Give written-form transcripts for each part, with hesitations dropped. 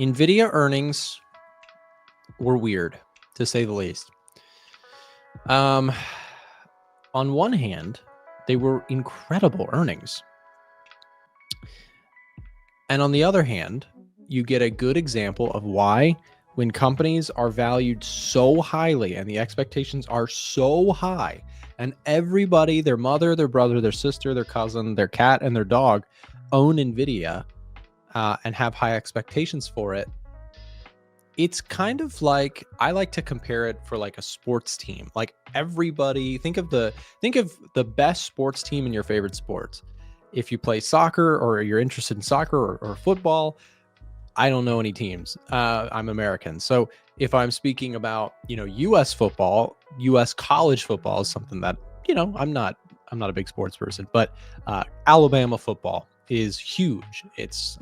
NVIDIA earnings were weird, to say the least. On one hand, they were incredible earnings. And on the other hand, you get a good example of why, when companies are valued so highly and the expectations are so high, and everybody, their mother, their brother, their sister, their cousin, their cat, and their dog own NVIDIA and have high expectations for it, it's kind of like, I like to compare it for like a sports team. Like everybody, think of the best sports team in your favorite sports. If you play soccer or you're interested in soccer or football, I don't know any teams. I'm American. So if I'm speaking about, US football, US college football is something that, I'm not a big sports person, but Alabama football is huge. It's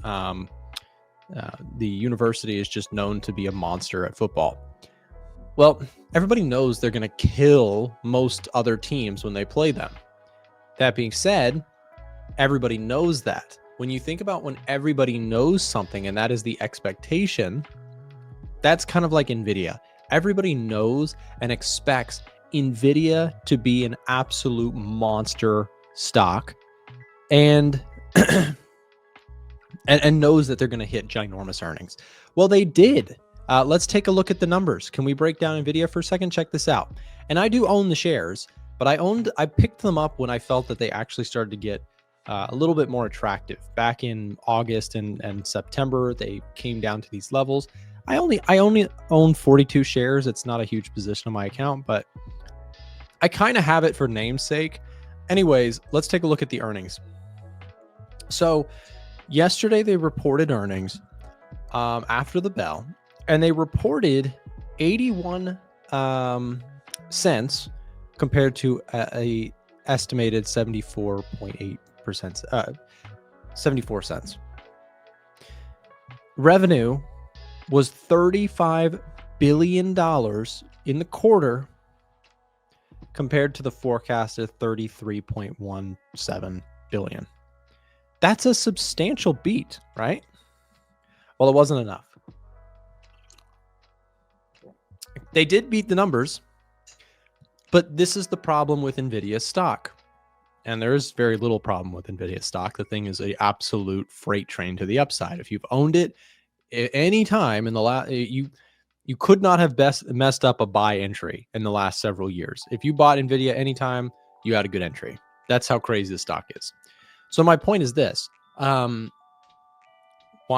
the university is just known to be a monster at football. Well, everybody knows they're going to kill most other teams when they play them. That being said, everybody knows that. When you think about when everybody knows something and that is the expectation, that's kind of like NVIDIA. Everybody knows and expects NVIDIA to be an absolute monster stock and and knows that they're going to hit ginormous earnings. Well, they did. Let's take a look at the numbers. Can we break down NVIDIA for a second? Check this out. And I do own the shares, but I picked them up when I felt that they actually started to get a little bit more attractive. Back in August and September, they came down to these levels. I only own 42 shares. It's not a huge position on my account, but I kind of have it for namesake. Anyways, let's take a look at the earnings. So yesterday they reported earnings after the bell, and they reported 81 cents compared to a estimated 74.8%, 74 cents. Revenue was $35 billion in the quarter compared to the forecasted 33.17 billion. That's a substantial beat, right? Well, it wasn't enough. They did beat the numbers, but this is the problem with NVIDIA stock. And there is very little problem with NVIDIA stock. The thing is an absolute freight train to the upside. If you've owned it any time in the last, you could not have messed up a buy entry in the last several years. If you bought NVIDIA anytime, you had a good entry. That's how crazy the stock is. So my point is this: why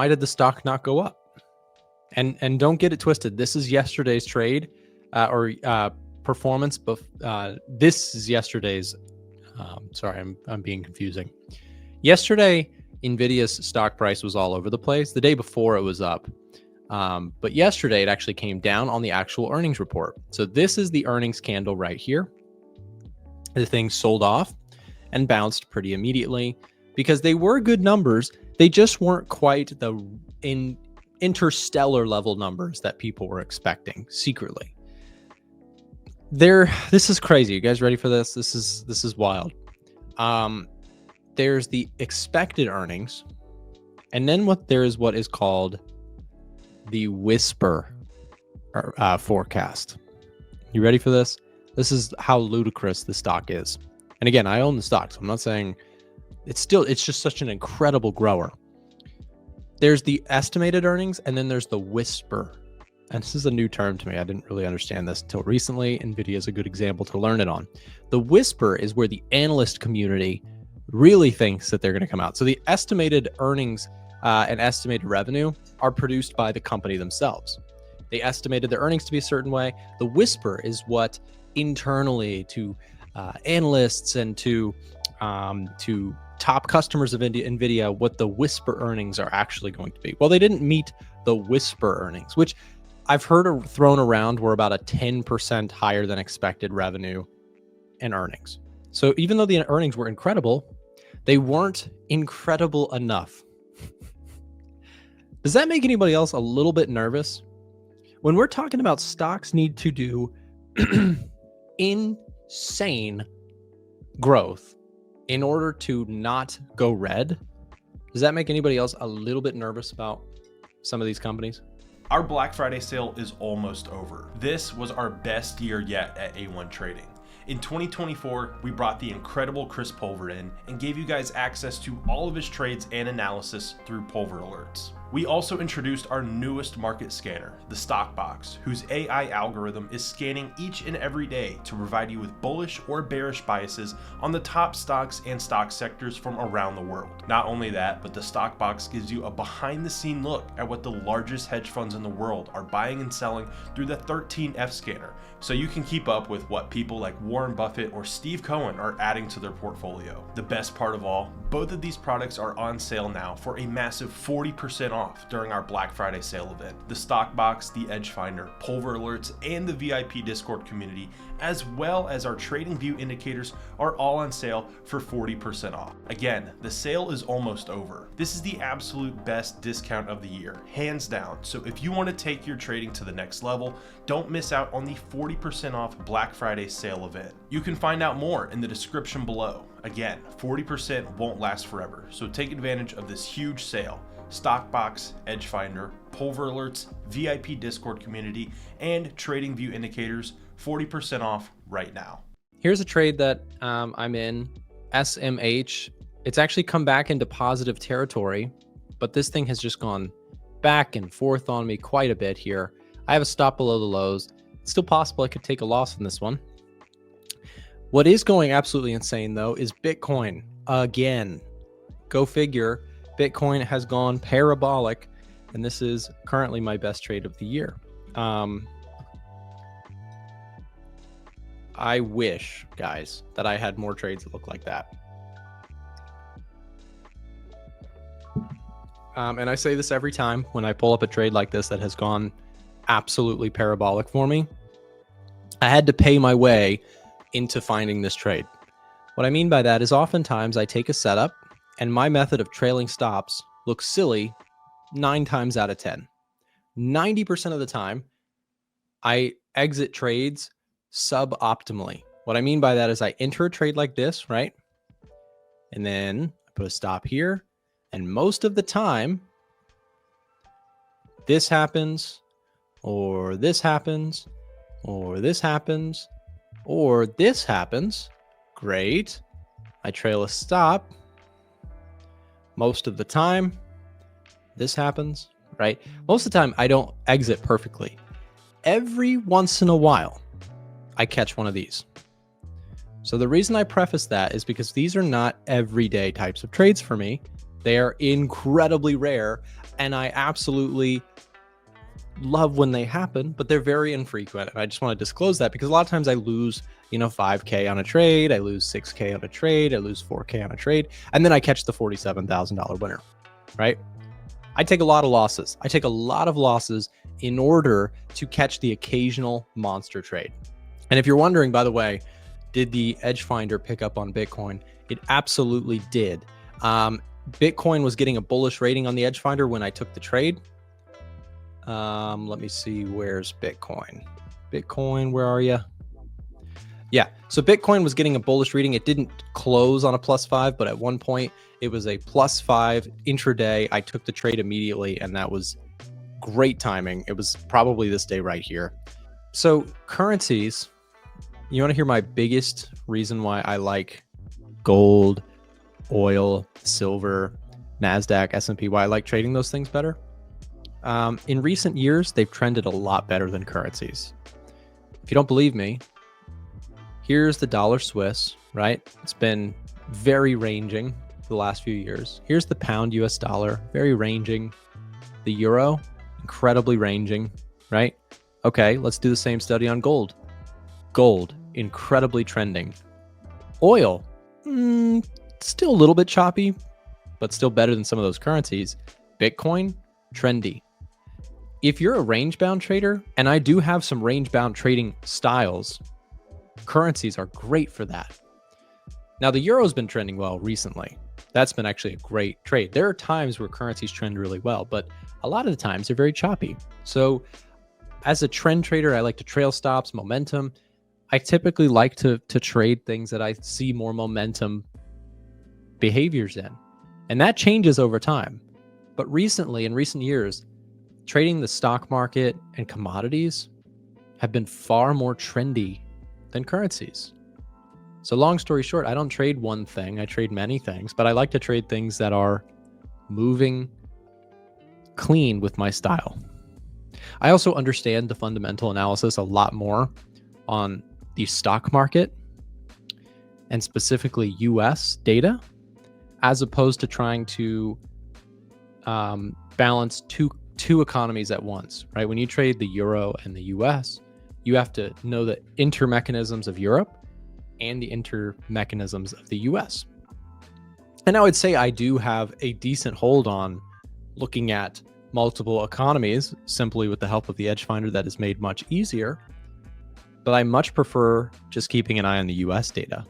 did the stock not go up? And don't get it twisted. This is yesterday's trade or performance. This is yesterday's. Sorry, I'm being confusing. Yesterday, NVIDIA's stock price was all over the place. The day before, it was up. But yesterday, it actually came down on the actual earnings report. So this is the earnings candle right here. The thing sold off and bounced pretty immediately because they were good numbers. They just weren't quite the interstellar level numbers that people were expecting secretly. This is crazy. You guys ready for this? This is wild. There's the expected earnings, and then what is called the whisper forecast. You ready for this? This is how ludicrous the stock is. And again, I own the stock, so I'm not saying it's just such an incredible grower. There's the estimated earnings, and then there's the whisper. And this is a new term to me. I didn't really understand this until recently. NVIDIA is a good example to learn it on. The whisper is where the analyst community really thinks that they're going to come out. So the estimated earnings and estimated revenue are produced by the company themselves. They estimated their earnings to be a certain way. The whisper is what internally to analysts and to top customers of NVIDIA, what the whisper earnings are actually going to be. Well, they didn't meet the whisper earnings, which I've heard thrown around were about a 10% higher than expected revenue and earnings. So even though the earnings were incredible, they weren't incredible enough. Does that make anybody else a little bit nervous? When we're talking about stocks need to do insane growth in order to not go red, does that make anybody else a little bit nervous about some of these companies? Our Black Friday sale is almost over. This was our best year yet at A1 Trading. In 2024, we brought the incredible Chris Pulver in and gave you guys access to all of his trades and analysis through Pulver Alerts. We also introduced our newest market scanner, the Stock Box, whose AI algorithm is scanning each and every day to provide you with bullish or bearish biases on the top stocks and stock sectors from around the world. Not only that, but the Stock Box gives you a behind-the-scene look at what the largest hedge funds in the world are buying and selling through the 13F scanner, so you can keep up with what people like Warren Buffett or Steve Cohen are adding to their portfolio. The best part of all, both of these products are on sale now for a massive 40% off during our Black Friday sale event. The Stock Box, the Edge Finder, Pulver Alerts, and the VIP Discord community, as well as our Trading View indicators, are all on sale for 40% off. Again, the sale is almost over. This is the absolute best discount of the year, hands down. So if you want to take your trading to the next level, don't miss out on the 40% off Black Friday sale event. You can find out more in the description below. Again, 40% won't last forever, so take advantage of this huge sale. Stock Box, Edge Finder, Pulver Alerts, VIP Discord community, and Trading View indicators, 40% off right now. Here's a trade that I'm in, SMH. It's actually come back into positive territory, but this thing has just gone back and forth on me quite a bit here. I have a stop below the lows. It's still possible I could take a loss in this one. What is going absolutely insane, though, is Bitcoin again. Go figure. Bitcoin has gone parabolic, and this is currently my best trade of the year. I wish, guys, that I had more trades that look like that. And I say this every time when I pull up a trade like this that has gone absolutely parabolic for me. I had to pay my way into finding this trade. What I mean by that is oftentimes I take a setup and my method of trailing stops looks silly 9 times out of 10. 90% of the time, I exit trades suboptimally. What I mean by that is I enter a trade like this, right? And then I put a stop here. And most of the time, this happens, or this happens, or this happens, or this happens. Great. I trail a stop. Most of the time, this happens, right? Most of the time, I don't exit perfectly. Every once in a while, I catch one of these. So the reason I preface that is because these are not everyday types of trades for me. They are incredibly rare, and I absolutely love when they happen, but they're very infrequent. And I just want to disclose that because a lot of times I lose, 5K on a trade, I lose 6K on a trade, I lose 4K on a trade, and then I catch the $47,000 winner, right? I take a lot of losses. I take a lot of losses in order to catch the occasional monster trade. And if you're wondering, by the way, did the Edge Finder pick up on Bitcoin? It absolutely did. Bitcoin was getting a bullish rating on the Edge Finder when I took the trade. Let me see, where's Bitcoin? Bitcoin, where are you? Yeah, so Bitcoin was getting a bullish reading. It didn't close on a +5, but at one point it was a +5 intraday. I took the trade immediately, and that was great timing. It was probably this day right here. So currencies, you want to hear my biggest reason why I like gold, oil, silver, NASDAQ, S&P, why I like trading those things better? In recent years, they've trended a lot better than currencies. If you don't believe me, here's the dollar Swiss, right? It's been very ranging for the last few years. Here's the pound US dollar, very ranging. The euro, incredibly ranging, right? Okay, let's do the same study on gold. Gold, incredibly trending. Oil, still a little bit choppy, but still better than some of those currencies. Bitcoin, trendy. If you're a range-bound trader, and I do have some range-bound trading styles, currencies are great for that. Now, the euro's been trending well recently. That's been actually a great trade. There are times where currencies trend really well, but a lot of the times they're very choppy. So as a trend trader, I like to trail stops, momentum. I typically like to trade things that I see more momentum behaviors in. And that changes over time. But recently, in recent years, trading the stock market and commodities have been far more trendy than currencies. So long story short, I don't trade one thing, I trade many things, but I like to trade things that are moving clean with my style. I also understand the fundamental analysis a lot more on the stock market and specifically US data, as opposed to trying to balance two economies at once, right? When you trade the euro and the US, you have to know the intermechanisms of Europe and the intermechanisms of the US. And I would say I do have a decent hold on looking at multiple economies simply with the help of the Edge Finder that is made much easier. But I much prefer just keeping an eye on the US data.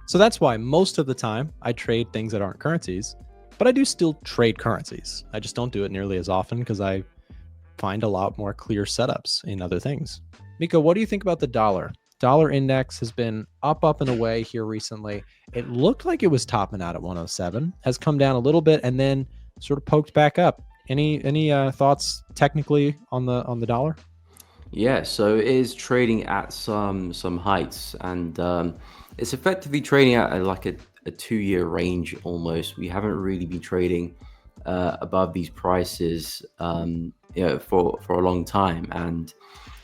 So that's why most of the time I trade things that aren't currencies, but I do still trade currencies. I just don't do it nearly as often because I find a lot more clear setups in other things. Miko, what do you think about the dollar? Dollar index has been up and away here recently. It looked like it was topping out at 107, has come down a little bit and then sort of poked back up. Any thoughts technically on the dollar? Yeah, so it is trading at some heights, and it's effectively trading at like a 2-year range almost. We haven't really been trading above these prices, for a long time, and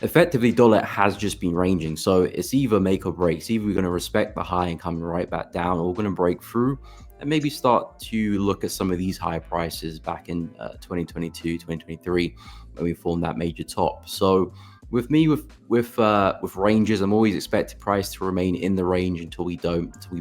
effectively dollar has just been ranging. So it's either make or break. It's either we're going to respect the high and come right back down, or we're going to break through and maybe start to look at some of these higher prices back in 2022, 2023, when we formed that major top. So with me, with ranges, I'm always expecting price to remain in the range until we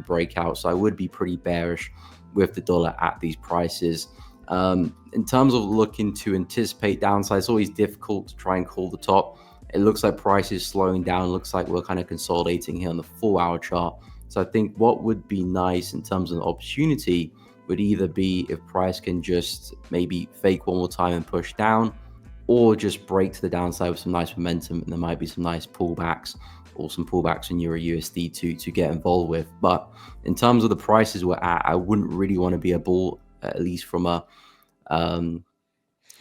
break out. So I would be pretty bearish with the dollar at these prices. In terms of looking to anticipate downside, it's always difficult to try and call the top. It looks like price is slowing down. It looks like we're kind of consolidating here on the 4-hour chart. So I think what would be nice in terms of an opportunity would either be if price can just maybe fake one more time and push down, or just break to the downside with some nice momentum, and there might be some nice pullbacks or some pullbacks in Euro USD to get involved with. But in terms of the prices we're at, I wouldn't really want to be a bull, at least from a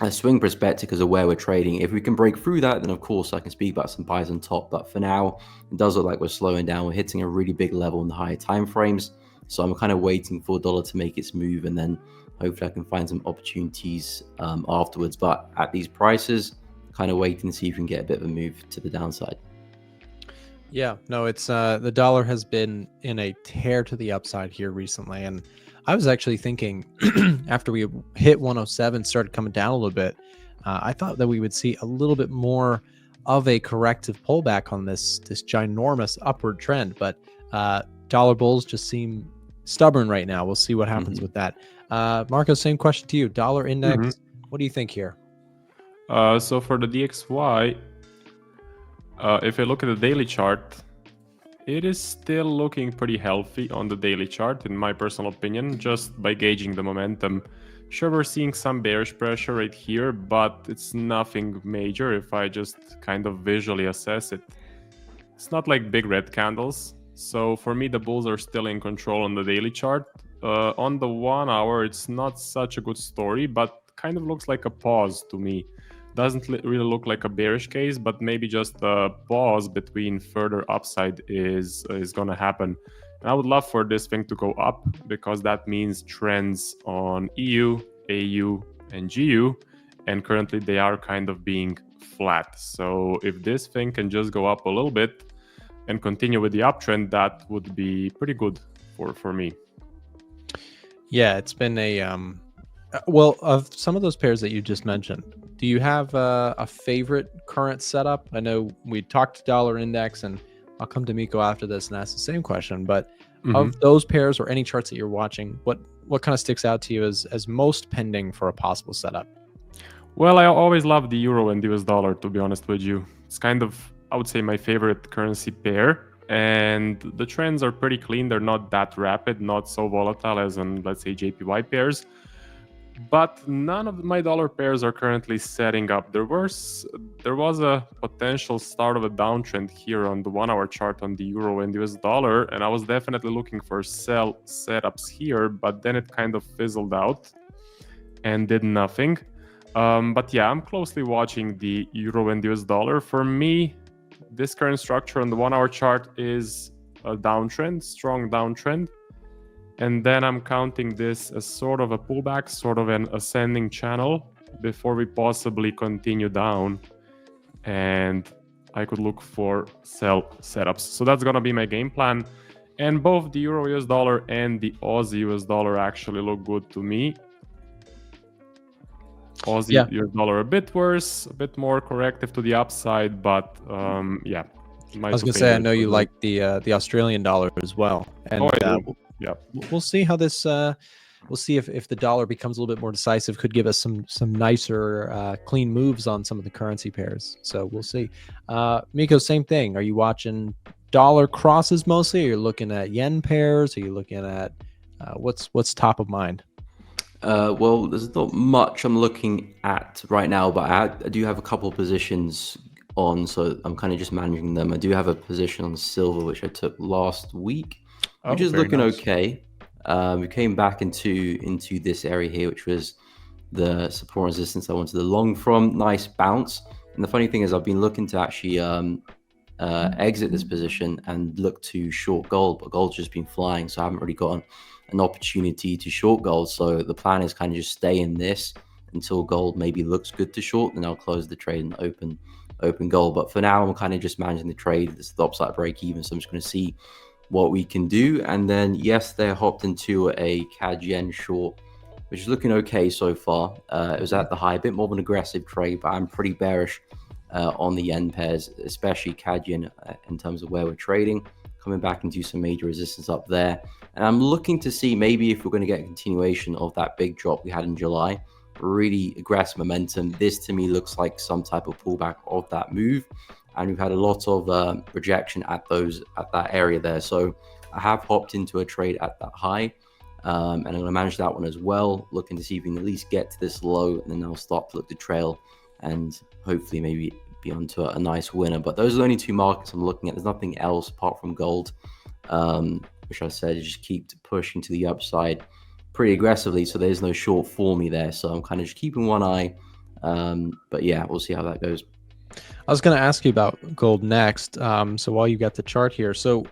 swing perspective, because of where we're trading. If we can break through that, then of course I can speak about some buys on top. But for now, it does look like we're slowing down. We're hitting a really big level in the higher time frames. So I'm kind of waiting for dollar to make its move, and then hopefully I can find some opportunities afterwards. But at these prices, kind of waiting to see if we can get a bit of a move to the downside. Yeah, no, it's the dollar has been in a tear to the upside here recently, and I was actually thinking after we hit 107, started coming down a little bit, I thought that we would see a little bit more of a corrective pullback on this ginormous upward trend, but dollar bulls just seem stubborn right now. We'll see what happens with that. Marco, same question to you. Dollar index, what do you think here? So for the DXY, if I look at the daily chart, it is still looking pretty healthy on the daily chart, in my personal opinion, just by gauging the momentum. Sure, we're seeing some bearish pressure right here, but it's nothing major if I just kind of visually assess it. It's not like big red candles. So for me, the bulls are still in control on the daily chart. On the 1 hour, it's not such a good story, but kind of looks like a pause to me. Doesn't really look like a bearish case, but maybe just a pause between further upside is going to happen. And I would love for this thing to go up, because that means trends on EU, AU, and GU, and currently they are kind of being flat. So if this thing can just go up a little bit and continue with the uptrend, that would be pretty good for me. Yeah, it's been a well, of some of those pairs that you just mentioned, do you have a favorite current setup? I know we talked dollar index, and I'll come to Miko after this and ask the same question, but of those pairs or any charts that you're watching, what kind of sticks out to you as most pending for a possible setup? Well, I always love the euro and US dollar, to be honest with you. It's kind of, I would say, my favorite currency pair. And the trends are pretty clean. They're not that rapid, not so volatile as in, let's say, JPY pairs. But none of my dollar pairs are currently setting up. There was a potential start of a downtrend here on the 1 hour chart on the euro and US dollar, and I was definitely looking for sell setups here, but then it kind of fizzled out and did nothing. But yeah, I'm closely watching the euro and US dollar. For me, this current structure on the 1 hour chart is a downtrend, strong downtrend. And then I'm counting this as sort of a pullback, sort of an ascending channel before we possibly continue down. And I could look for sell setups. So that's going to be my game plan. And both the euro US dollar and the Aussie US dollar actually look good to me. Aussie US dollar a bit worse, a bit more corrective to the upside, but yeah. I was gonna say, I know you like the Australian dollar as well, and yeah, we'll see how this. We'll see if the dollar becomes a little bit more decisive. Could give us some nicer, clean moves on some of the currency pairs. So we'll see. Miko, same thing. Are you watching dollar crosses mostly? Or you're looking at yen pairs? Are you looking at what's top of mind? Well, there's not much I'm looking at right now, but I do have a couple of positions on, so I'm kind of just managing them. I do have a position on silver, which I took last week, which is looking okay. We came back into this area here, which was the support resistance I wanted to long from. Nice bounce. And the funny thing is, I've been looking to actually exit this position and look to short gold, but gold's just been flying, so I haven't really gotten an opportunity to short gold. So the plan is kind of just stay in this until gold maybe looks good to short, then I'll close the trade and open gold. But for now, I'm kind of just managing the trade. This is the upside break even, so I'm just going to see what we can do. And then yesterday I hopped into a CAD yen short, which is looking okay so far. It was at the high, a bit more of an aggressive trade, but I'm pretty bearish on the yen pairs, especially CAD yen in terms of where we're trading, coming back into some major resistance up there. And I'm looking to see maybe if we're going to get a continuation of that big drop we had in July. Really aggressive momentum. This to me looks like some type of pullback of that move, and we've had a lot of rejection at that area there. So I have hopped into a trade at that high, and I'm going to manage that one as well, looking to see if we can at least get to this low, and then I'll start to look to trail and hopefully maybe be onto a nice winner. But those are the only two markets I'm looking at. There's nothing else apart from gold, which I said just keep pushing to the upside pretty aggressively, so there's no short for me there. So I'm kind of just keeping one eye, but yeah, we'll see how that goes. I was going to ask you about gold next. So while you got the chart here, so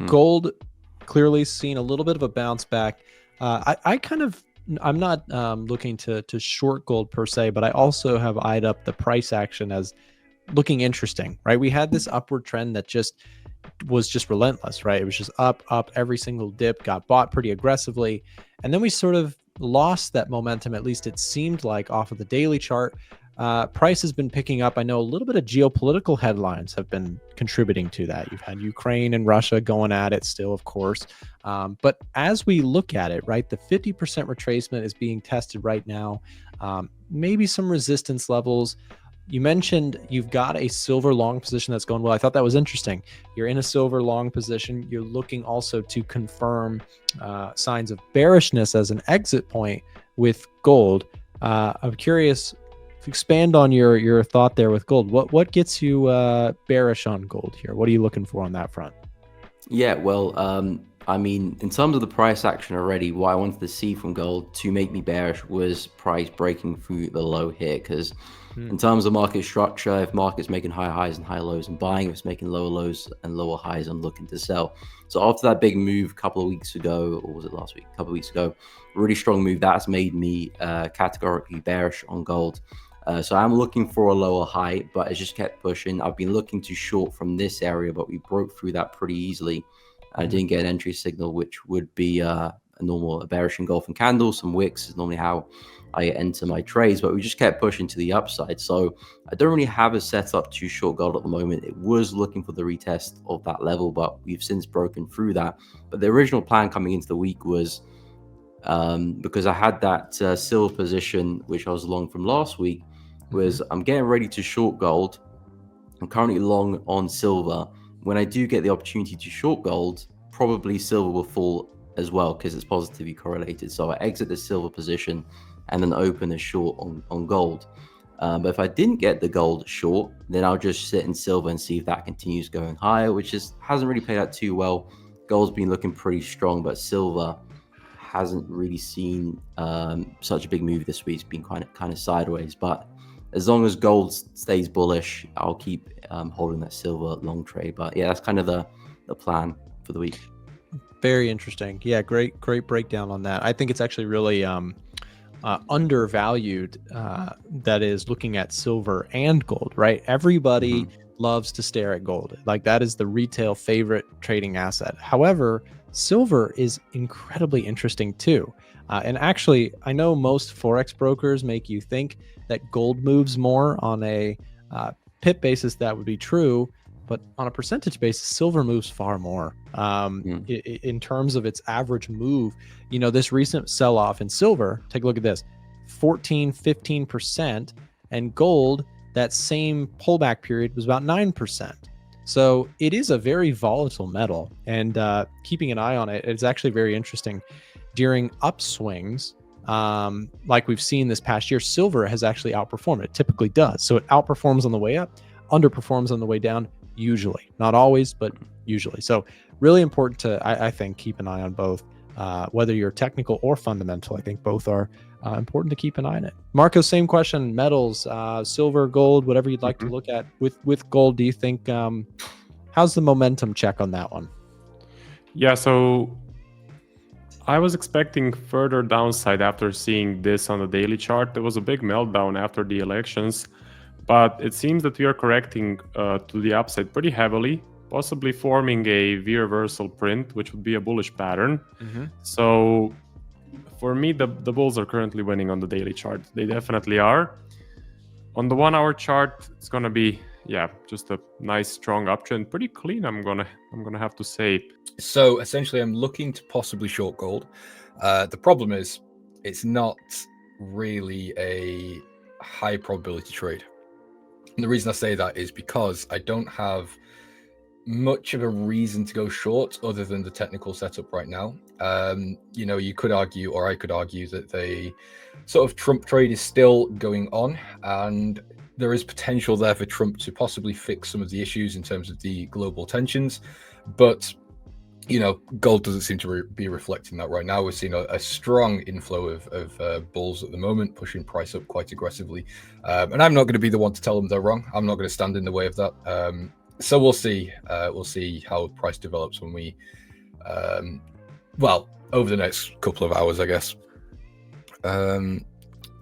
gold clearly seen a little bit of a bounce back. I'm not looking to short gold per se, but I also have eyed up the price action as looking interesting, right? We had this upward trend that was just relentless, right? It was just up, every single dip got bought pretty aggressively. And then we sort of lost that momentum, at least it seemed like, off of the daily chart. Price has been picking up. I know a little bit of geopolitical headlines have been contributing to that. You've had Ukraine and Russia going at it still, of course. But as we look at it, right, the 50% retracement is being tested right now. Maybe some resistance levels. You mentioned you've got a silver long position that's going well. I thought that was interesting. You're in a silver long position. You're looking also to confirm signs of bearishness as an exit point with gold. I'm curious, expand on your thought there with gold. What gets you bearish on gold here? What are you looking for on that front? Yeah, well, I mean, in terms of the price action already, what I wanted to see from gold to make me bearish was price breaking through the low here. Because in terms of market structure, if market's making higher highs and high lows and buying, if it's making lower lows and lower highs and looking to sell. So after that big move a couple of weeks ago, or was it last week? A couple of weeks ago, really strong move. That's made me categorically bearish on gold. So I'm looking for a lower high, but it just kept pushing. I've been looking to short from this area, but we broke through that pretty easily. I didn't get an entry signal, which would be a normal bearish engulfing candle. Some wicks is normally how I enter my trades, but we just kept pushing to the upside. So I don't really have a setup to short gold at the moment. It was looking for the retest of that level, but we've since broken through that. But the original plan coming into the week was, because I had that silver position, which I was long from last week, was I'm getting ready to short gold. I'm currently long on silver. When I do get the opportunity to short gold, probably silver will fall as well because it's positively correlated. So I exit the silver position and then open a short on gold. But if I didn't get the gold short, then I'll just sit in silver and see if that continues going higher, which hasn't really played out too well. Gold's been looking pretty strong, but silver hasn't really seen such a big move this week. It's been kind of sideways, but as long as gold stays bullish, I'll keep holding that silver long trade. But yeah, that's kind of the plan for the week. Very interesting. Yeah, great breakdown on that. I think it's actually really undervalued. That is looking at silver and gold, right? Everybody loves to stare at gold. Like that is the retail favorite trading asset. However, silver is incredibly interesting too. And actually, I know most Forex brokers make you think that gold moves more on a pip basis. That would be true. But on a percentage basis, silver moves far more in terms of its average move. You know, this recent sell-off in silver, take a look at this, 15%, and gold, that same pullback period was about 9%. So it is a very volatile metal, and keeping an eye on it, it's actually very interesting. During upswings, like we've seen this past year, silver has actually outperformed. It typically does. So it outperforms on the way up, underperforms on the way down, usually. Not always, but usually. So really important to, I think, keep an eye on both, whether you're technical or fundamental. I think both are important to keep an eye on it. Marco, same question. Metals, silver, gold, whatever you'd like to look at. With gold, do you think, how's the momentum check on that one? Yeah, so I was expecting further downside after seeing this on the daily chart. There was a big meltdown after the elections, but it seems that we are correcting to the upside pretty heavily, possibly forming a V-reversal print, which would be a bullish pattern. So for me, the bulls are currently winning on the daily chart. They definitely are. On the 1 hour chart, it's gonna be, yeah, just a nice strong uptrend, pretty clean. I'm gonna have to say. So essentially, I'm looking to possibly short gold. The problem is, it's not really a high probability trade. And the reason I say that is because I don't have much of a reason to go short other than the technical setup right now. You know, you could argue, or I could argue, that the sort of Trump trade is still going on, and there is potential there for Trump to possibly fix some of the issues in terms of the global tensions. But, you know, gold doesn't seem to be reflecting that right now. We're seeing a strong inflow of bulls at the moment, pushing price up quite aggressively. And I'm not going to be the one to tell them they're wrong. I'm not going to stand in the way of that. So we'll see. We'll see how price develops when we, well, over the next couple of hours, I guess.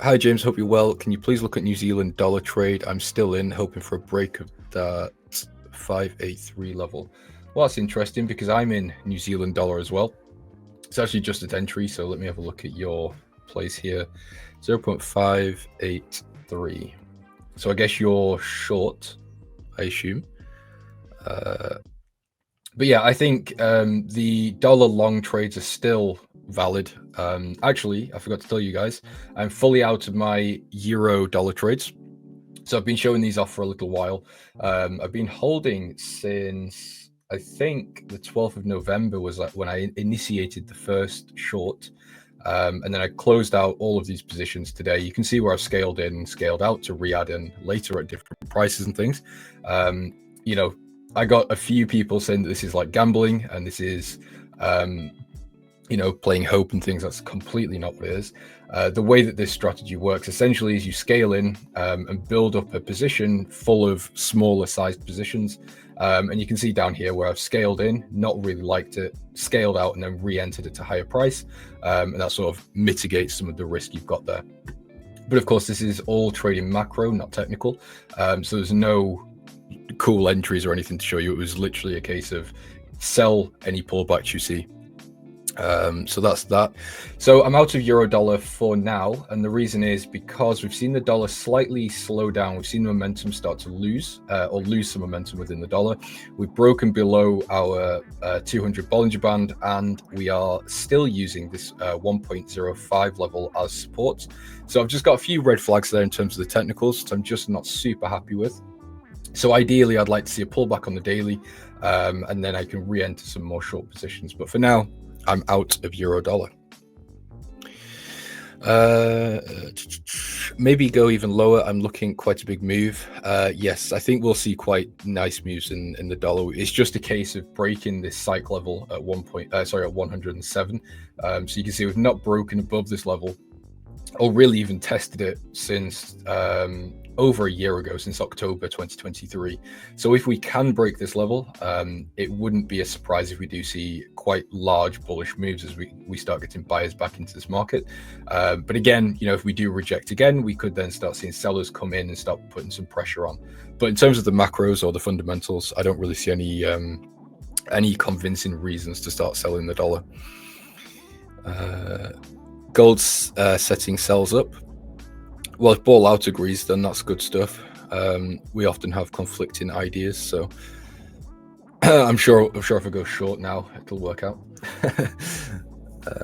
Hi, James. Hope you're well. Can you please look at New Zealand dollar trade? I'm still in, hoping for a break of that 583 level. Well, that's interesting because I'm in New Zealand dollar as well. It's actually just an entry, so let me have a look at your place here. 0.583. So I guess you're short, I assume. But yeah, I think the dollar long trades are still valid. Actually, I forgot to tell you guys, I'm fully out of my euro dollar trades. So I've been showing these off for a little while. I've been holding since, I think, the 12th of November was like when I initiated the first short. And then I closed out all of these positions today. You can see where I've scaled in and scaled out to re-add in later at different prices and things. You know, I got a few people saying that this is like gambling and this is, you know, playing hope and things. That's completely not what it is. The way that this strategy works essentially is you scale in and build up a position full of smaller sized positions. And you can see down here where I've scaled in, not really liked it, scaled out and then re-entered it at a higher price. And that sort of mitigates some of the risk you've got there. But of course, this is all trading macro, not technical. So there's no cool entries or anything to show you. It was literally a case of sell any pullbacks you see. So that's that. So I'm out of euro dollar for now, and the reason is because we've seen the dollar slightly slow down. We've seen the momentum start to lose or lose some momentum within the dollar. We've broken below our 200 Bollinger Band, and we are still using this 1.05 level as support. So I've just got a few red flags there in terms of the technicals, which I'm just not super happy with. So ideally, I'd like to see a pullback on the daily, and then I can re-enter some more short positions. But for now, I'm out of euro dollar. Maybe go even lower. I'm looking quite a big move. Yes, I think we'll see quite nice moves in the dollar. It's just a case of breaking this psych level at at 107. So you can see we've not broken above this level, or really even tested it since over a year ago, since October 2023. So if we can break this level, it wouldn't be a surprise if we do see quite large bullish moves as we start getting buyers back into this market. But again, if we do reject again, we could then start seeing sellers come in and start putting some pressure on. But in terms of the macros or the fundamentals, I don't really see any convincing reasons to start selling the dollar. Gold's setting sells up. Well, if ball out agrees, then that's good stuff. We often have conflicting ideas, so I'm sure if I go short now, it'll work out.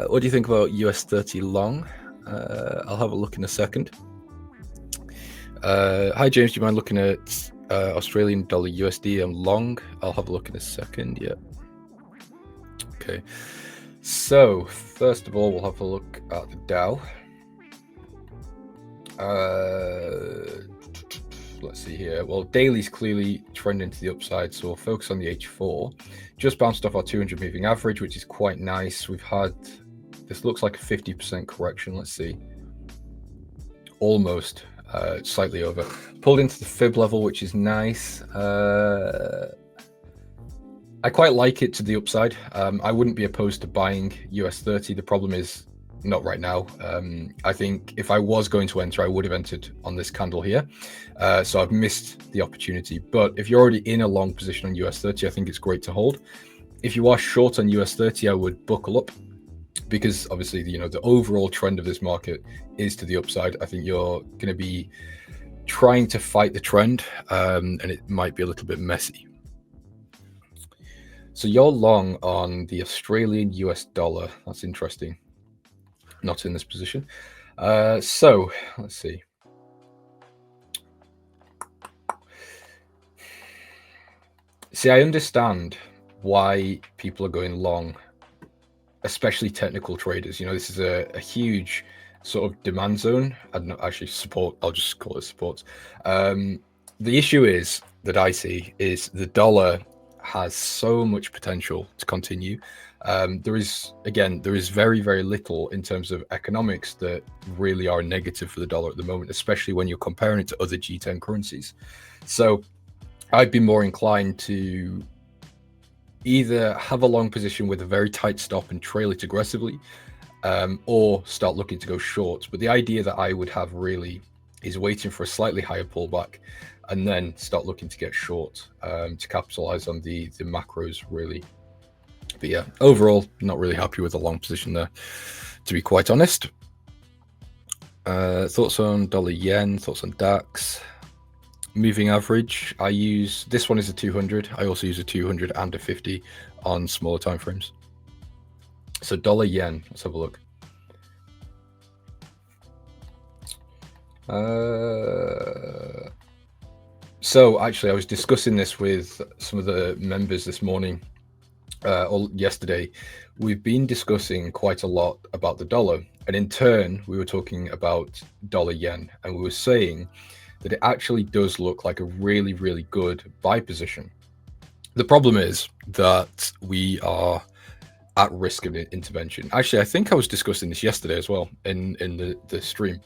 What do you think about US 30 long? I'll have a look in a second. Hi James, do you mind looking at Australian dollar USD? I'm long. I'll have a look in a second. Yeah. Okay. So first of all, we'll have a look at the Dow. Let's see here. Well, daily's clearly trending to the upside, so we'll focus on the H4. Just bounced off our 200 moving average, which is quite nice. We've had, this looks like a 50% correction. Let's see. Almost, slightly over. Pulled into the fib level, which is nice. I quite like it to the upside. I wouldn't be opposed to buying US 30. The problem is not right now. I think if I was going to enter, I would have entered on this candle here. So I've missed the opportunity. But if you're already in a long position on US 30, I think it's great to hold. If you are short on US 30, I would buckle up, because obviously, the overall trend of this market is to the upside. I think you're going to be trying to fight the trend, and it might be a little bit messy. So you're long on the Australian US dollar. That's interesting. Not in this position. So let's see. See, I understand why people are going long, especially technical traders. This is a huge sort of demand zone. I don't know, actually support. I'll just call it support. The issue is that I see is the dollar has so much potential to continue. There is very, very little in terms of economics that really are negative for the dollar at the moment, especially when you're comparing it to other G10 currencies. So I'd be more inclined to either have a long position with a very tight stop and trail it aggressively, or start looking to go short. But the idea that I would have really is waiting for a slightly higher pullback and then start looking to get short, to capitalize on the macros really. But yeah, overall, not really happy with the long position there, to be quite honest. Thoughts on dollar yen, thoughts on DAX. Moving average, I use, this one is a 200. I also use a 200 and a 50 on smaller time frames. So dollar yen, let's have a look. So actually, I was discussing this with some of the members this morning, or yesterday. We've been discussing quite a lot about the dollar, and in turn, we were talking about dollar yen, and we were saying that it actually does look like a really, really good buy position. The problem is that we are at risk of intervention. Actually, I think I was discussing this yesterday as well in the stream.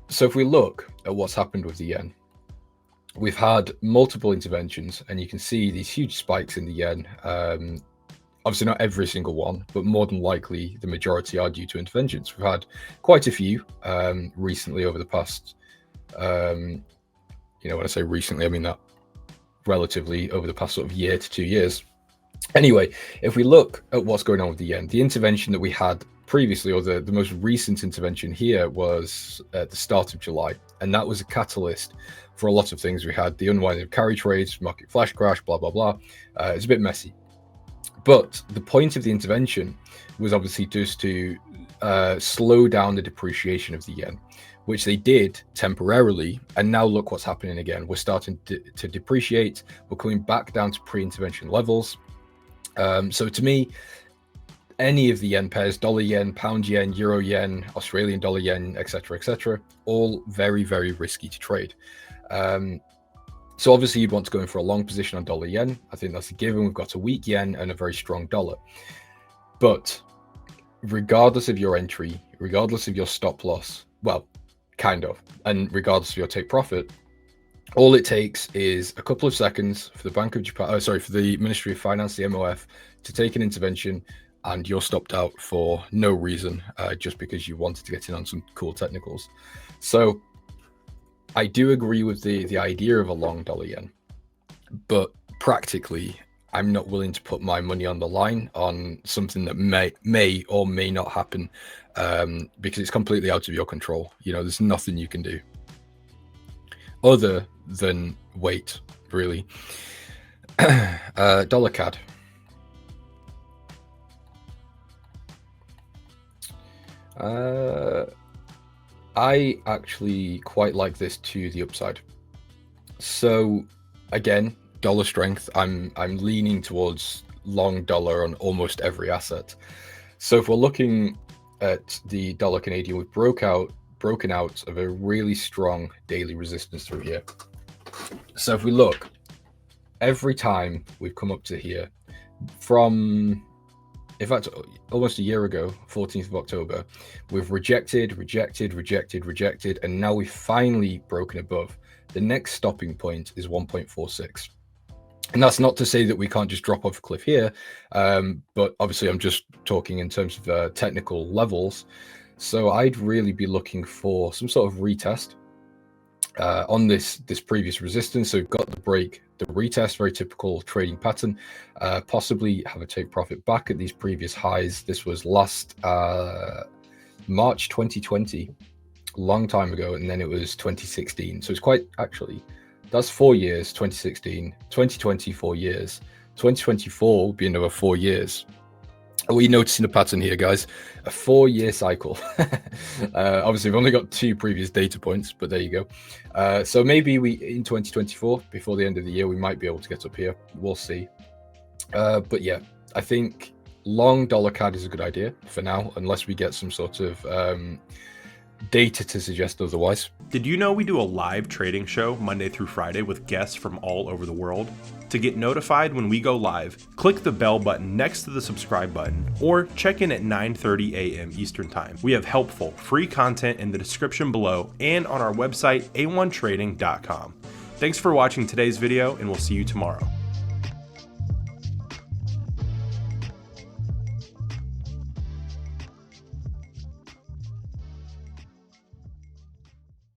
So if we look at what's happened with the yen, we've had multiple interventions, and you can see these huge spikes in the yen. Obviously not every single one, but more than likely the majority are due to interventions. We've had quite a few recently over the past, when I say recently, I mean that relatively over the past sort of year to 2 years. Anyway, if we look at what's going on with the yen, the intervention that we had previously, or the most recent intervention here, was at the start of July, and that was a catalyst for a lot of things. We had the unwinding of carry trades, market flash crash, blah blah blah. It's a bit messy, but the point of the intervention was obviously just to slow down the depreciation of the yen, which they did temporarily. And now look what's happening again. We're starting to depreciate. We're coming back down to pre-intervention levels. So to me, any of the yen pairs, dollar yen, pound yen, euro yen, Australian dollar yen, etc., all very, very risky to trade. So obviously you'd want to go in for a long position on dollar yen. I think that's a given. We've got a weak yen and a very strong dollar. But regardless of your entry, regardless of your stop loss, well, kind of, and regardless of your take profit, all it takes is a couple of seconds for the Bank of Japan, for the Ministry of Finance, the MOF, to take an intervention, and you're stopped out for no reason, just because you wanted to get in on some cool technicals. So I do agree with the idea of a long dollar yen, but practically, I'm not willing to put my money on the line on something that may or may not happen, because it's completely out of your control. You know, there's nothing you can do other than wait, really. Dollar CAD. I actually quite like this to the upside. So again, dollar strength, I'm leaning towards long dollar on almost every asset. So if we're looking at the dollar Canadian, we've broken out of a really strong daily resistance through here. So if we look, every time we've come up to here from, in fact, almost a year ago, 14th of October, we've rejected, and now we've finally broken above. The next stopping point is 1.46. And that's not to say that we can't just drop off a cliff here, but obviously I'm just talking in terms of technical levels. So I'd really be looking for some sort of retest on this previous resistance. So we've got the break, the retest, very typical trading pattern, possibly have a take profit back at these previous highs. This was last March 2020, a long time ago, and then it was 2016. So it's quite, actually, that's 4 years, 2016, 2020, 4 years. 2024 will be another 4 years. Are we noticing a pattern here, guys? A 4-year cycle. Obviously, we've only got 2 previous data points, but there you go. So maybe in 2024, before the end of the year, we might be able to get up here. We'll see. But yeah, I think long dollar CAD is a good idea for now, unless we get some sort of data to suggest otherwise. Did you know we do a live trading show Monday through Friday with guests from all over the world? To get notified when we go live, click the bell button next to the subscribe button or check in at 9:30 a.m. Eastern Time. We have helpful, free content in the description below and on our website, a1trading.com. Thanks for watching today's video, and we'll see you tomorrow.